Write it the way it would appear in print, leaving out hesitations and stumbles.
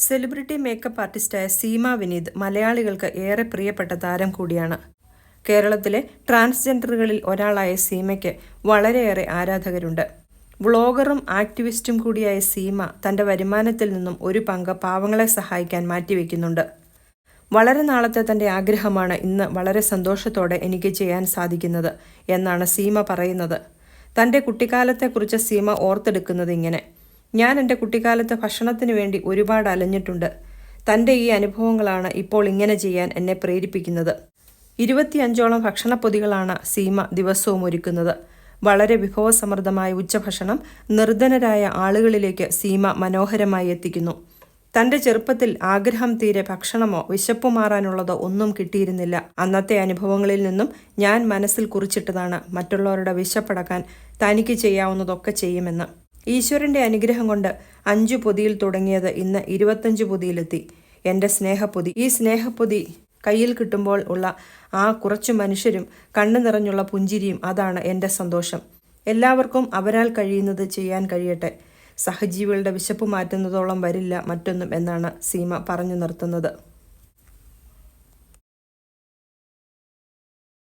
Celebrity makeup ആർട്ടിസ്റ്റായ Seema Vineeth മലയാളികൾക്ക് ഏറെ പ്രിയപ്പെട്ട താരം കൂടിയാണ്. കേരളത്തിലെ ട്രാൻസ്ജെൻഡറുകളിൽ ഒരാളായ സീമയ്ക്ക് വളരെയേറെ ആരാധകരുണ്ട്. വ്ളോഗറും ആക്ടിവിസ്റ്റും കൂടിയായ സീമ തൻ്റെ വരുമാനത്തിൽ നിന്നും ഒരു പങ്ക് പാവങ്ങളെ സഹായിക്കാൻ മാറ്റിവെക്കുന്നുണ്ട്. വളരെ നാളത്തെ തൻ്റെ ആഗ്രഹമാണ് ഇന്ന് വളരെ സന്തോഷത്തോടെ എനിക്ക് ചെയ്യാൻ സാധിക്കുന്നത് എന്നാണ് സീമ പറയുന്നത്. തൻ്റെ കുട്ടിക്കാലത്തെക്കുറിച്ച് സീമ ഓർത്തെടുക്കുന്നത് ഇങ്ങനെ: ഞാൻ എൻ്റെ കുട്ടിക്കാലത്ത് ഭക്ഷണത്തിന് വേണ്ടി ഒരുപാട് അലഞ്ഞിട്ടുണ്ട്. തൻ്റെ ഈ അനുഭവങ്ങളാണ് ഇപ്പോൾ ഇങ്ങനെ ചെയ്യാൻ എന്നെ പ്രേരിപ്പിക്കുന്നത്. 25ഓളം ഭക്ഷണപ്പൊതികളാണ് സീമ ദിവസവും ഒരുക്കുന്നത്. വളരെ വിഭവസമൃദ്ധമായ ഉച്ചഭക്ഷണം നിർധനരായ ആളുകളിലേക്ക് സീമ മനോഹരമായി എത്തിക്കുന്നു. തൻ്റെ ചെറുപ്പത്തിൽ ആഗ്രഹം തീരെ ഭക്ഷണമോ വിശപ്പ് മാറാനുള്ളതോ ഒന്നും കിട്ടിയിരുന്നില്ല. അന്നത്തെ അനുഭവങ്ങളിൽ നിന്നും ഞാൻ മനസ്സിൽ കുറിച്ചിട്ടതാണ് മറ്റുള്ളവരുടെ വിശപ്പടക്കാൻ തനിക്ക് ചെയ്യാവുന്നതൊക്കെ ചെയ്യുമെന്ന്. ഈശ്വരൻ്റെ അനുഗ്രഹം കൊണ്ട് 5 പൊതിയിൽ തുടങ്ങിയത് ഇന്ന് 25 പൊതിയിലെത്തി. എൻ്റെ സ്നേഹപ്പൊതി. ഈ സ്നേഹപ്പൊതി കയ്യിൽ കിട്ടുമ്പോൾ ഉള്ള ആ കുറച്ചു മനുഷ്യരും കണ്ണു നിറഞ്ഞുള്ള പുഞ്ചിരിയും, അതാണ് എൻ്റെ സന്തോഷം. എല്ലാവർക്കും അവരാൽ കഴിയുന്നത് ചെയ്യാൻ കഴിയട്ടെ. സഹജീവികളുടെ വിശപ്പ് മാറ്റുന്നതോളം വരില്ല മറ്റൊന്നും എന്നാണ് സീമ പറഞ്ഞു നിർത്തുന്നത്.